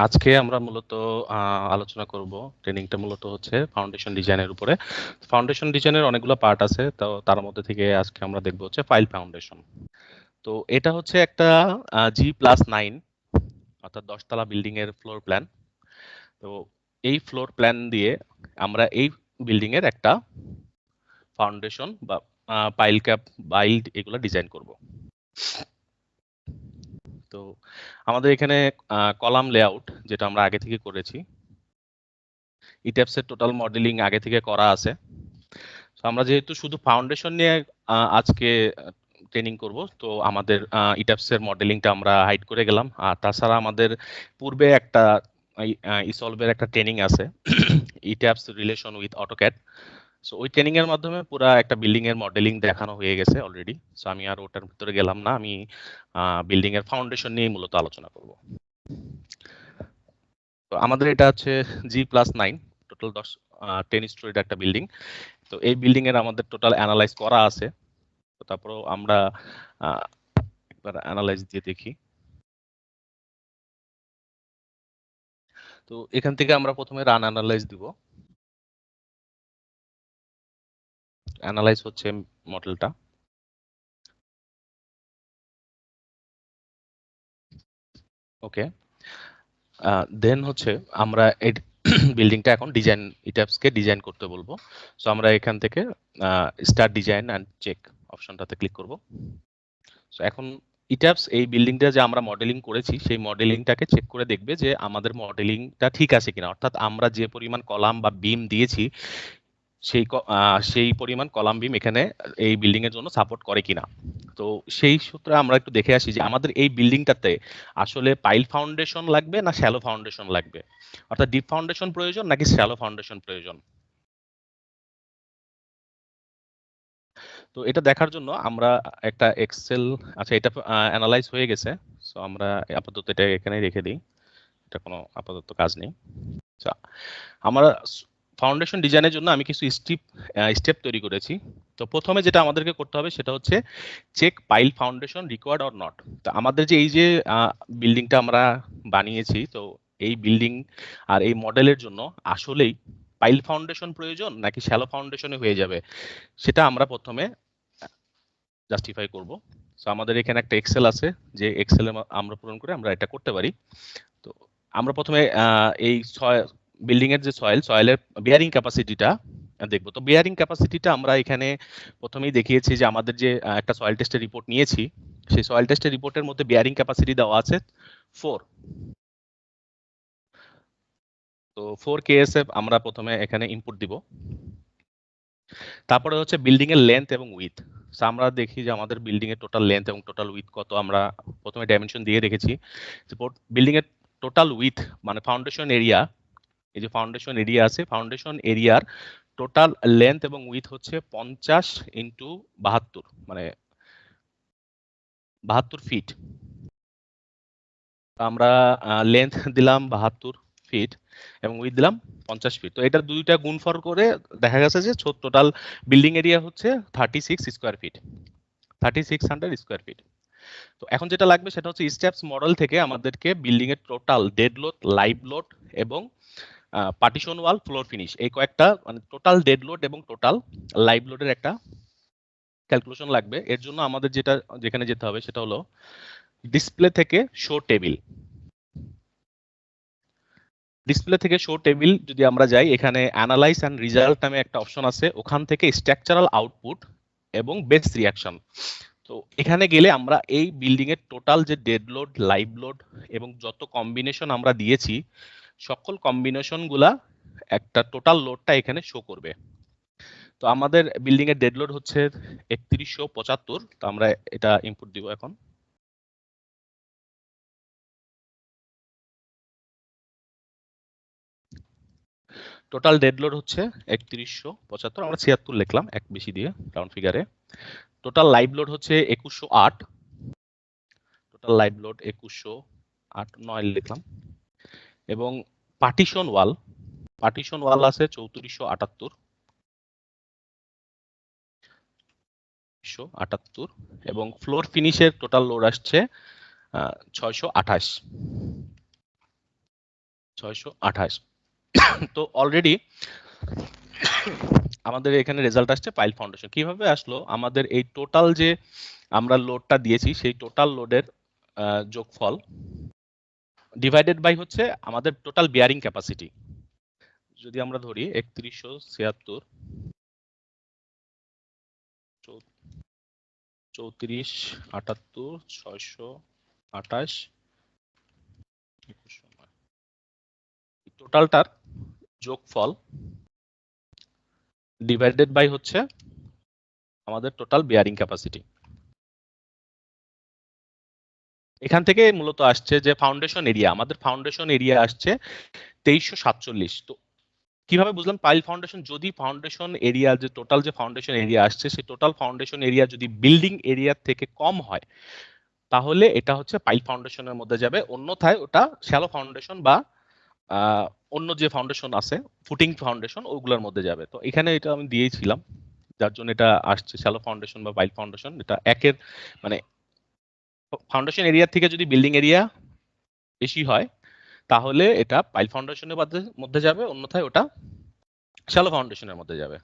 আজকে আমরা মূলত আলোচনা করব ট্রেনিংটা মূলত হচ্ছে ফাউন্ডেশন ডিজাইনের উপরে। ফাউন্ডেশন ডিজাইনের অনেকগুলো পার্ট আছে, তো তার মধ্যে থেকে আজকে আমরা দেখব হচ্ছে ফাইল ফাউন্ডেশন। তো এটা হচ্ছে একটা G+9 অর্থাৎ 10 তলা বিল্ডিং এর ফ্লোর প্ল্যান। তো এই ফ্লোর প্ল্যান দিয়ে আমরা এই বিল্ডিং এর একটা ফাউন্ডেশন বা পাইল ক্যাপ বাইল্ড এগুলো ডিজাইন করব। তো আমাদের এখানে কলাম লেআউট যেটা আমরা আগে থেকে করেছি, ইট্যাপসের টোটাল মডেলিং আগে থেকে করা আছে। তো আমরা যেহেতু শুধু ফাউন্ডেশন নিয়ে আজকে ট্রেনিং করব, তো আমাদের ইট্যাপসের মডেলিংটা আমরা হাইড করে গেলাম। আর তাছাড়া আমাদের পূর্বে একটা ইসলভের একটা ট্রেনিং আছে ইট্যাপস রিলেশন উইথ অটোক্যাড। সো ওই ট্রেনিং এর মাধ্যমে পুরো একটা বিল্ডিং এর মডেলিং দেখানো হয়ে গেছে অলরেডি। সো আমি আর ওটার ভিতরে গেলাম না, আমি বিল্ডিং এর ফাউন্ডেশন নিয়ে মূলত আলোচনা করব। তো আমাদের এটা হচ্ছে G+9 টোটাল 10 স্টোরিড একটা বিল্ডিং। তো এই বিল্ডিং এর আমাদের টোটাল অ্যানালাইজ করা আছে। তো তারপর আমরা একবার অ্যানালাইজ দিয়ে দেখি। তো এখান থেকে আমরা প্রথমে রান অ্যানালাইজ দিব। অ্যানালাইজ হচ্ছে মডেলটা। ওকে, দেন হচ্ছে আমরা এই বিল্ডিংটা এখন ডিজাইন ইট্যাপসকে ডিজাইন করতে বলবো। সো আমরা এখান থেকে স্টার্ট ডিজাইন অ্যান্ড চেক অপশনটাতে ক্লিক করব। সো এখন ইট্যাপস এই বিল্ডিংটা যে আমরা মডেলিং করেছি সেই মডেলিংটাকে চেক করে দেখবে যে আমাদের মডেলিংটা ঠিক আছে কিনা, অর্থাৎ আমরা যে পরিমাণ কলাম বা বিম দিয়েছি সেই পরিমাণ কলাম বিম এখানে এই বিল্ডিং এর জন্য সাপোর্ট করে কিনা। তো সেই সূত্রে আমরা একটু দেখে আসি যে আমাদের এই বিল্ডিংটাতে আসলে পাইল ফাউন্ডেশন লাগবে না শ্যালো ফাউন্ডেশন লাগবে, অর্থাৎ ডিপ ফাউন্ডেশন প্রয়োজন নাকি শ্যালো ফাউন্ডেশন প্রয়োজন। তো এটা দেখার জন্য আমরা একটা এক্সেল, আচ্ছা এটা অ্যানালাইজ হয়ে গেছে। সো আমরা আপাতত এটা এখানে রেখে দিই, এটা কোনো আপাতত কাজ নেই। আচ্ছা, আমরা ফাউন্ডেশন ডিজাইনের জন্য আমি কিছু স্টেপ তৈরি করেছি। তো প্রথমে যেটা আমাদেরকে করতে হবে সেটা হচ্ছে check pile foundation required or not. তো আমাদের যে এই যে বিল্ডিংটা আমরা বানিয়েছি, তো এই বিল্ডিং আর এই মডেলের জন্য আসলেই পাইল ফাউন্ডেশন প্রয়োজন নাকি শ্যালো ফাউন্ডেশনে হয়ে যাবে, সেটা আমরা প্রথমে জাস্টিফাই করব। সো আমাদের এখানে একটা এক্সেল আছে, যে এক্সেল আমরা পূরণ করে আমরা এটা করতে পারি। তো আমরা প্রথমে এই বিল্ডিং এর যে সয়েলের বিয়ারিং ক্যাপাসিটিটা দেখবো। তো বিয়ারিং ক্যাপাসিটিটা আমরা এখানে প্রথমেই দেখিয়েছি যে আমাদের যে একটা সয়েল টেস্টের রিপোর্ট নিয়েছি, সেই সয়েল টেস্টের রিপোর্টের মধ্যে বিয়ারিং ক্যাপাসিটি দেওয়া আছে 4। তো 4 KSF আমরা প্রথমে এখানে ইনপুট দিব। তারপরে হচ্ছে বিল্ডিং এর লেন্থ এবং উইথ। সো আমরা দেখি যে আমাদের বিল্ডিং এর টোটাল লেন্থ এবং টোটাল উইথ কত, আমরা প্রথমে ডাইমেনশন দিয়ে রেখেছি। বিল্ডিং এর টোটাল উইথ মানে ফাউন্ডেশন এরিয়া, এই যে ফাউন্ডেশন এরিয়া আছে, ফাউন্ডেশন এরিয়ার টোটাল লেন্থ এবং উইথ হচ্ছে 50 ইন্টু 72, মানে 72 ফিট। আমরা লেন্থ দিলাম 72 ফিট এবং উইথ দিলাম 50 ফিট। তো এটা দুইটা গুণফল করে দেখা গেছে যে টোটাল বিল্ডিং এরিয়া হচ্ছে 36 স্কোয়ার ফিট, 3600 স্কোয়ার ফিট। তো এখন যেটা লাগবে সেটা হচ্ছে স্টেপস মডেল থেকে আমাদেরকে বিল্ডিং এর total dead load, live load এবং পার্টিশন ওয়াল, ফ্লোর ফিনিশ, এই কয়েকটা মানে টোটাল ডেড লোড এবং টোটাল লাইভ লোডের একটা ক্যালকুলেশন লাগবে। এর জন্য আমাদের যেখানে যেতে হবে সেটা হলো ডিসপ্লে থেকে শো টেবিল। ডিসপ্লে থেকে শো টেবিল যদি আমরা যাই, এখানে অ্যানালাইজ অ্যান্ড রিজাল্ট নামে একটা অপশন আছে, ওখান থেকে স্ট্রাকচারাল আউটপুট এবং বেস রিয়াকশন। তো এখানে গেলে আমরা এই বিল্ডিং এর টোটাল যে ডেড লোড, লাইভ লোড এবং যত কম্বিনেশন আমরা দিয়েছি সকল কম্বিনেশন গুলা একটা টোটাল লোডটা এখানে শো করবে। তো আমাদের বিল্ডিং এর ডেড লোড হচ্ছে 3175। তো আমরা এটা ইনপুট দিব এখন। টোটাল ডেড লোড হচ্ছে 3175, আমরা 76 লিখলাম এক বেশি দিয়ে রাউন্ড ফিগারে। টোটাল লাইভ লোড হচ্ছে 2108, টোটাল লাইভ লোড 2108 9 লিখলাম। এবং পার্টিশন ওয়াল আছে 3478 এবং ফ্লোর ফিনিশের টোটাল লোড আসছে 628। 628। তো অলরেডি আমাদের এখানে রেজাল্ট আসছে পাইল ফাউন্ডেশন। কিভাবে আসলো? আমাদের এই টোটাল যে আমরা লোডটা দিয়েছি সেই টোটাল লোডের যোগফল ডিভাইডেড বাই হচ্ছে আমাদের টোটাল বিয়ারিং ক্যাপাসিটি। যদি আমরা ধরি 3176 34 78 628 টোটালটার যোগফল ডিভাইডেড বাই হচ্ছে আমাদের টোটাল বিয়ারিং ক্যাপাসিটি। এখান থেকে মূলত আসছে যে ফাউন্ডেশন এরিয়া, আমাদের ফাউন্ডেশন এরিয়া আসছে 2347। তো কিভাবে বুঝলাম পাইল ফাউন্ডেশন? যদি ফাউন্ডেশন এরিয়া যে টোটাল যে ফাউন্ডেশন এরিয়া আসছে সেই টোটাল ফাউন্ডেশন এরিয়া যদি বিল্ডিং এরিয়ার থেকে কম হয় তাহলে এটা হচ্ছে পাইল ফাউন্ডেশনের মধ্যে যাবে, অন্যথায় ওটা শ্যালো ফাউন্ডেশন বা অন্য যে ফাউন্ডেশন আছে ফুটিং ফাউন্ডেশন ওগুলোর মধ্যে যাবে। তো এখানে এটা আমি দিয়েছিলাম, যার জন্য এটা আসছে শ্যালো ফাউন্ডেশন বা পাইল ফাউন্ডেশন। এটা একের মানে ফাউন্ডেশন এরিয়া থেকে যদি বিল্ডিং এরিয়া বেশি হয় তাহলে এটা পাইল ফাউন্ডেশনের মধ্যে যাবে, অন্যথায় ওটা শ্যালো ফাউন্ডেশনের মধ্যে যাবে।